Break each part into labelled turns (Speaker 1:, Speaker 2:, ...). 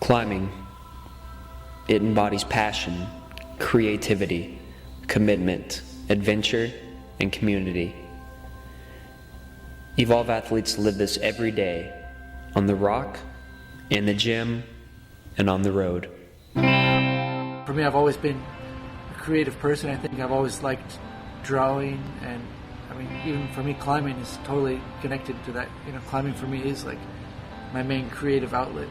Speaker 1: Climbing, it embodies passion, creativity, commitment, adventure, and community. Evolve athletes live this every day, on the rock, in the gym, and on the road.
Speaker 2: For me, I've always been a creative person. I think I've always liked drawing, and I mean, even for me, climbing is totally connected to that. You know, climbing for me is like my main creative outlet.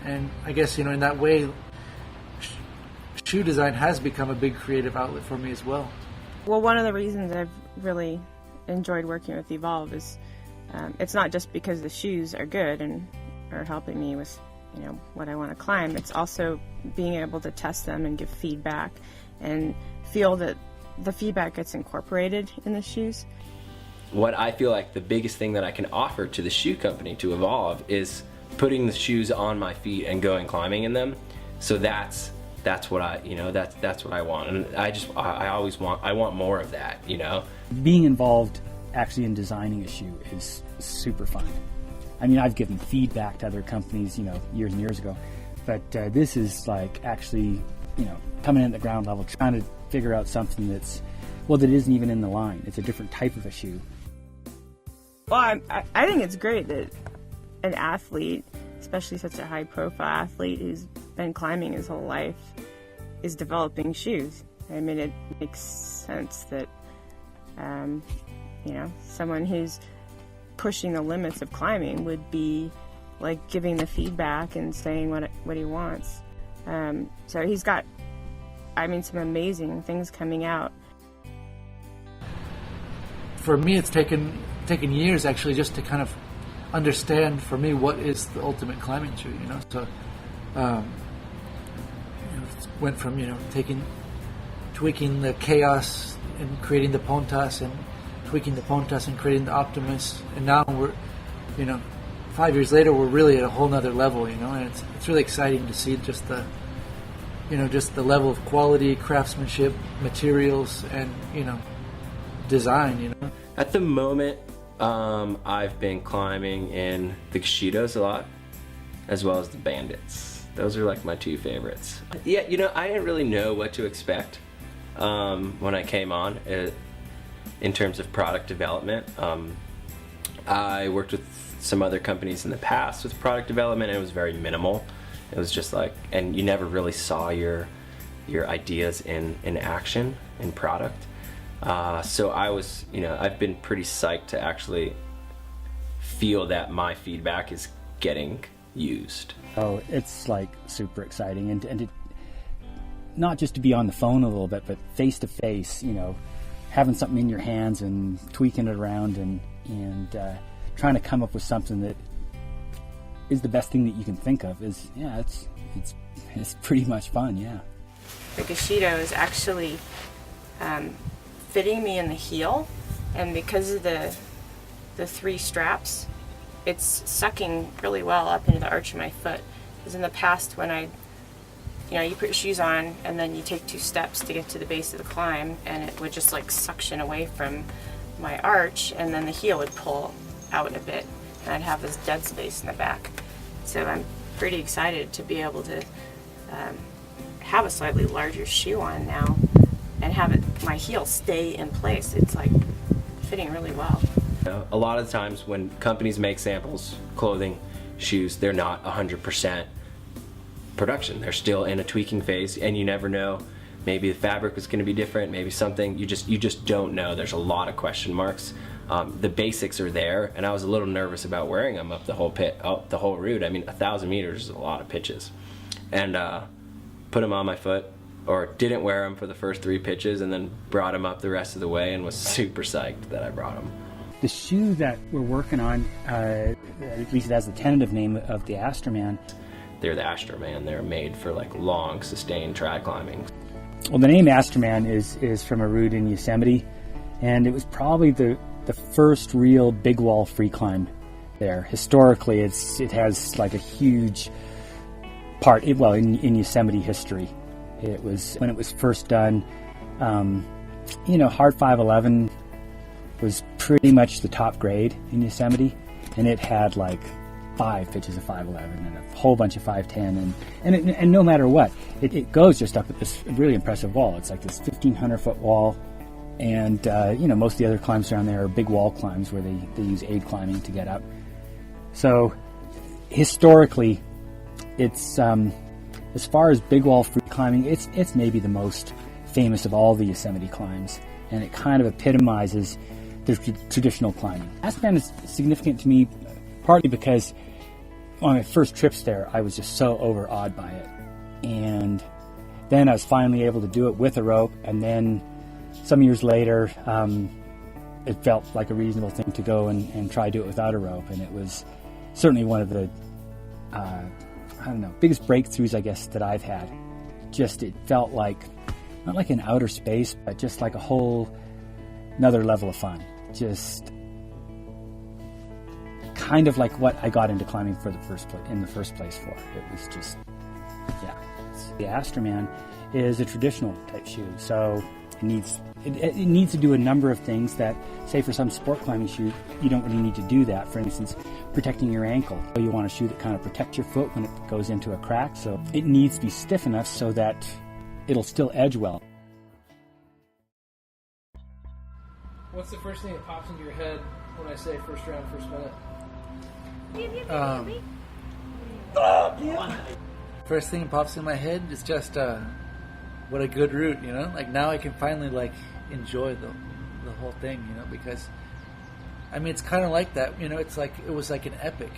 Speaker 2: And I guess, in that way, shoe design has become a big creative outlet for me as well.
Speaker 3: Well, one of the reasons I've really enjoyed working with Evolve is it's not just because the shoes are good and are helping me with, what I want to climb. It's also being able to test them and give feedback and feel that the feedback gets incorporated in the shoes.
Speaker 4: What I feel like the biggest thing that I can offer to the shoe company, to Evolve, is putting the shoes on my feet and going climbing in them. So that's what I that's what I want, and I want more of that.
Speaker 5: Being involved actually in designing a shoe is super fun. I mean, I've given feedback to other companies, years and years ago, but this is like actually, coming in at the ground level, trying to figure out something that isn't even in the line. It's a different type of a shoe.
Speaker 3: Well, I think it's great that an athlete, especially such a high-profile athlete who's been climbing his whole life, is developing shoes. I mean, it makes sense that, someone who's pushing the limits of climbing would be like giving the feedback and saying what he wants. So he's got, some amazing things coming out.
Speaker 2: For me, it's taken years actually just to kind of understand, for me, what is the ultimate climbing shoe. So it went from tweaking the Chaos and creating the Pontas, and tweaking the Pontas and creating the Optimus, and now we're 5 years later we're really at a whole nother level, and it's really exciting to see just the level of quality, craftsmanship, materials, and design.
Speaker 4: At the moment, I've been climbing in the Kishitos a lot, as well as the Bandits. Those are like my two favorites. Yeah, I didn't really know what to expect when I came on in terms of product development. I worked with some other companies in the past with product development, and it was very minimal. It was just like, and you never really saw your ideas in action, in product. So I was, I've been pretty psyched to actually feel that my feedback is getting used.
Speaker 5: Oh, it's like super exciting, and it, not just to be on the phone a little bit, but face to face, having something in your hands and tweaking it around and trying to come up with something that is the best thing that you can think of is, it's pretty much fun, yeah.
Speaker 3: The Kishito is actually fitting me in the heel, and because of the three straps, it's sucking really well up into the arch of my foot. Because in the past, when you put your shoes on and then you take 2 steps to get to the base of the climb, and it would just like suction away from my arch, and then the heel would pull out a bit, and I'd have this dead space in the back. So I'm pretty excited to be able to have a slightly larger shoe on now and have my heel stay in place. It's like fitting really well.
Speaker 4: A lot of the times when companies make samples, clothing, shoes, they're not 100% production. They're still in a tweaking phase, and you never know. Maybe the fabric is going to be different, maybe something, you just don't know. There's a lot of question marks. The basics are there, and I was a little nervous about wearing them up the whole route. I mean, 1,000 meters is a lot of pitches. And put them on my foot, or didn't wear them for the first 3 pitches, and then brought them up the rest of the way, and was super psyched that I brought them.
Speaker 5: The shoe that we're working on, at least it has the tentative name of the Astroman.
Speaker 4: They're the Astroman. They're made for like long, sustained trad climbing.
Speaker 5: Well, the name Astroman is from a route in Yosemite, and it was probably the first real big wall free climb there. Historically, it has like a huge part, in Yosemite history. It was, when it was first done, Hard 511 was pretty much the top grade in Yosemite, and it had like 5 pitches of 5.11 and a whole bunch of 5.10, and no matter what, it goes just up at this really impressive wall. It's like this 1,500-foot wall, and most of the other climbs around there are big wall climbs where they use aid climbing to get up. So historically, it's as far as big wall free climbing, it's maybe the most famous of all the Yosemite climbs, and it kind of epitomizes the traditional climbing. Aspen is significant to me partly because on my first trips there, I was just so overawed by it. And then I was finally able to do it with a rope, and then some years later, it felt like a reasonable thing to go and try to do it without a rope, and it was certainly one of the, biggest breakthroughs, I guess, that I've had. Just, it felt like, not like an outer space, but just like a whole another level of fun. Just kind of like what I got into climbing in the first place for. It was just, yeah. The Astroman is a traditional type shoe, so it needs to do a number of things that, say, for some sport climbing shoe, you don't really need to do that. For instance, protecting your ankle. So you want a shoe that kind of protects your foot when it goes into a crack, so it needs to be stiff enough so that it'll still edge well.
Speaker 2: What's the first thing that pops into your head when I say first round, first minute? First thing that pops in my head is just what a good route, Like now I can finally enjoy the whole thing, because it's kind of like that, It's like it was like an epic,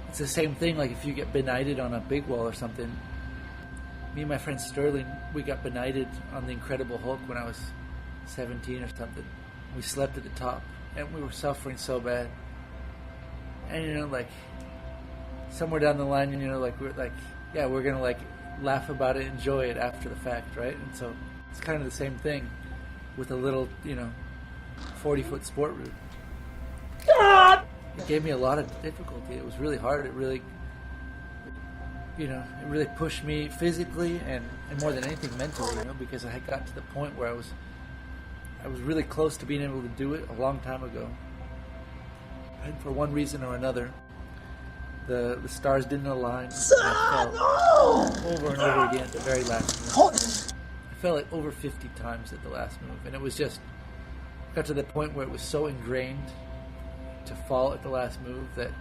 Speaker 2: It's the same thing like if you get benighted on a big wall or something. Me and my friend Sterling, we got benighted on the Incredible Hulk when I was 17 or something. We slept at the top, and we were suffering so bad. And somewhere down the line, we're gonna laugh about it, enjoy it after the fact, right? And so it's kind of the same thing with a little, 40-foot sport route. It gave me a lot of difficulty. It was really hard. It really pushed me physically and more than anything mentally, because I had got to the point where I was really close to being able to do it a long time ago. And for one reason or another, the stars didn't align. I fell over and over again at the very last move. I fell over 50 times at the last move, and it was just got to the point where it was so ingrained to fall at the last move that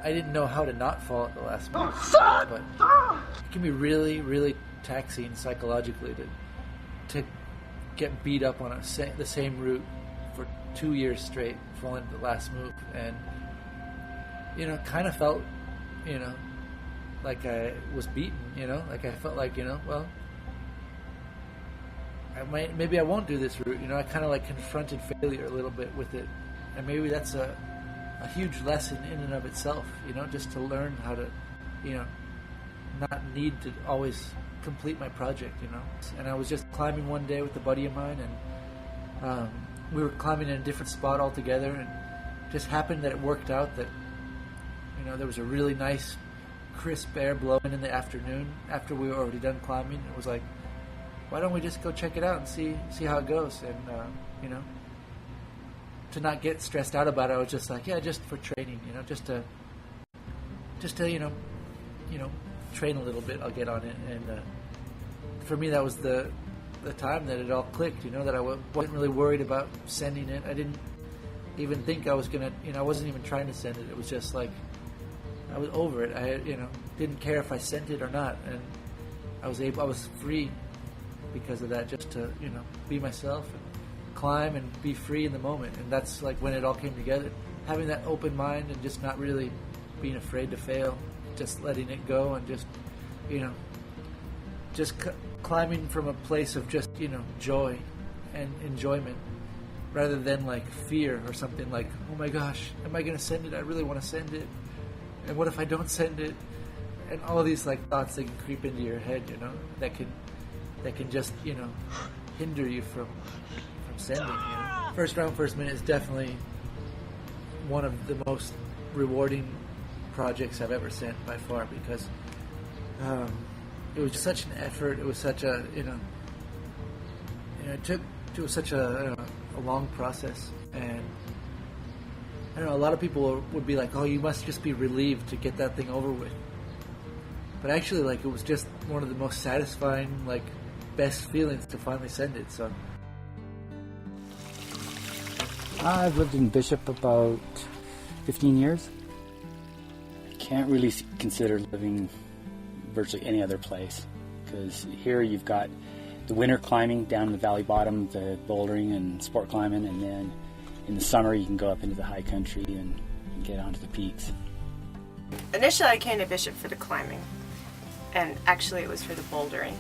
Speaker 2: I didn't know how to not fall at the last move. But it can be really, really taxing psychologically to get beat up on the same route for 2 years straight, falling at the last move, and kind of felt, like I was beaten, like I felt like, well, maybe I won't do this route, I kind of confronted failure a little bit with it, and maybe that's a huge lesson in and of itself, just to learn how to, not need to always complete my project, And I was just climbing one day with a buddy of mine, and we were climbing in a different spot altogether, and just happened that it worked out that, there was a really nice, crisp air blowing in the afternoon after we were already done climbing. It was like, why don't we just go check it out and see how it goes? And, to not get stressed out about it, I was just like, yeah, just for training, just to train a little bit, I'll get on it. And for me, that was the time that it all clicked, that I wasn't really worried about sending it. I didn't even think I was gonna, I wasn't even trying to send it. It was just like, I was over it. I, didn't care if I sent it or not, and I was free because of that, just to, be myself and climb and be free in the moment. And that's when it all came together, having that open mind and just not really being afraid to fail, just letting it go, and just climbing from a place of just joy and enjoyment, rather than fear or something like, oh my gosh, am I going to send it? I really want to send it, and what if I don't send it? And all of these thoughts that can creep into your head, that can just hinder you from sending. First round, first minute is definitely one of the most rewarding projects I've ever sent by far, because it was such an effort. It was such a it was such a long process, and I don't know, a lot of people would be like, oh, you must just be relieved to get that thing over with. But actually, like, it was just one of the most satisfying, like, best feelings to finally send it, so.
Speaker 5: I've lived in Bishop about 15 years. Can't really consider living virtually any other place, because here you've got the winter climbing down in the valley bottom, the bouldering and sport climbing, and then in the summer you can go up into the high country and get onto the peaks.
Speaker 3: Initially I came to Bishop for the climbing, and actually it was for the bouldering.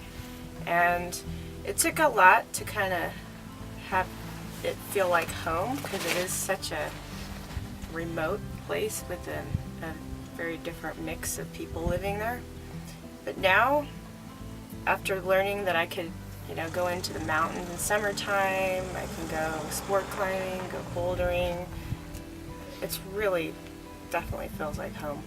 Speaker 3: And it took a lot to kind of have it feel like home, because it is such a remote place with a very different mix of people living there. But now, after learning that I could, you know, go into the mountains in summertime, I can go sport climbing, go bouldering, it's really definitely feels like home.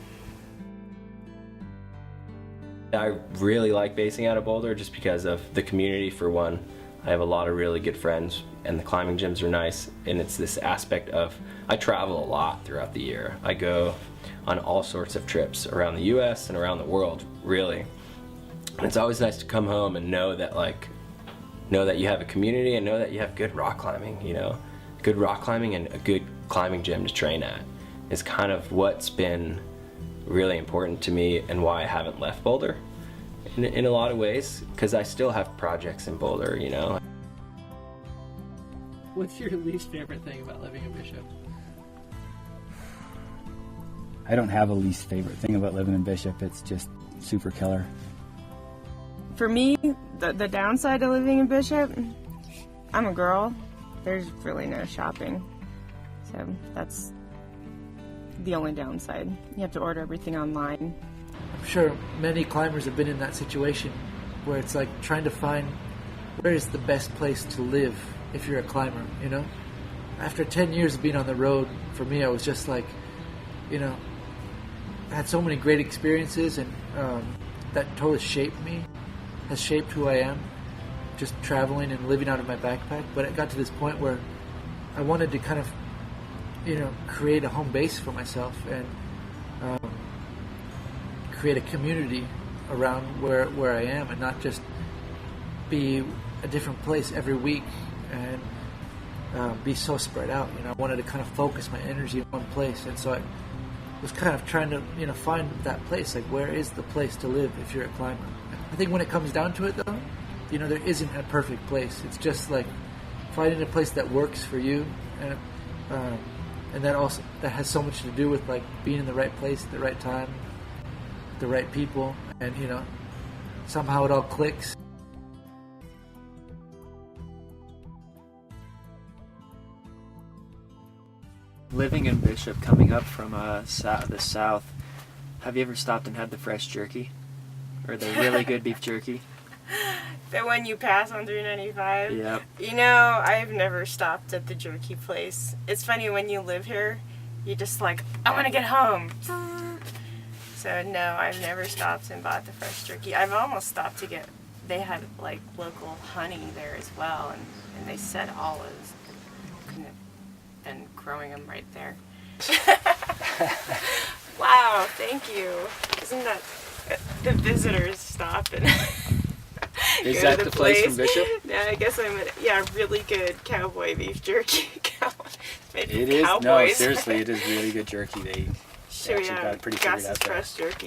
Speaker 4: I really like basing out of Boulder just because of the community, for one. I have a lot of really good friends, and the climbing gyms are nice, and it's this aspect of, I travel a lot throughout the year. I go on all sorts of trips around the US and around the world, really. And it's always nice to come home and know that you have a community, and know that you have good rock climbing, you know. Good rock climbing and a good climbing gym to train at is kind of what's been really important to me, and why I haven't left Boulder in a lot of ways, because I still have projects in Boulder, you know.
Speaker 2: What's your least favorite thing about living in Bishop?
Speaker 5: I don't have a least favorite thing about living in Bishop. It's just super killer.
Speaker 3: For me, the downside of living in Bishop, I'm a girl. There's really no shopping. So that's the only downside. You have to order everything online.
Speaker 2: I'm sure many climbers have been in that situation where it's like trying to find where is the best place to live if you're a climber, you know? After 10 years of being on the road, for me, I was just like, you know, I had so many great experiences, and that totally shaped me, has shaped who I am, just traveling and living out of my backpack. But it got to this point where I wanted to kind of, you know, create a home base for myself, and create a community around where I am, and not just be a different place every week and be so spread out. You know, I wanted to kind of focus my energy in one place, and so I was kind of trying to, you know, find that place. Like, where is the place to live if you're a climber? I think when it comes down to it, though, you know, there isn't a perfect place. It's just like finding a place that works for you, and that has so much to do with like being in the right place at the right time, the right people, and, you know, somehow it all clicks.
Speaker 6: Living in Bishop, coming up from the south, have you ever stopped and had the fresh jerky? Or the really good beef jerky?
Speaker 3: The one you pass on 395?
Speaker 6: Yep.
Speaker 3: You know, I've never stopped at the jerky place. It's funny, when you live here, you just like, I want to get home. So no, I've never stopped and bought the fresh jerky. I've almost stopped to get, they had like local honey there as well, and they said olives. Couldn't have been growing them right there. Wow, thank you. Isn't that, the visitors stop and
Speaker 6: Is
Speaker 3: go
Speaker 6: that
Speaker 3: to
Speaker 6: the place from Bishop?
Speaker 3: Yeah, I guess really good cowboy beef jerky. Maybe
Speaker 5: It is. No,
Speaker 3: cowboys.
Speaker 5: seriously, it is really good jerky. They
Speaker 3: Should we
Speaker 5: actually got it pretty figured
Speaker 3: Gus's
Speaker 5: out there.
Speaker 3: fresh jerky?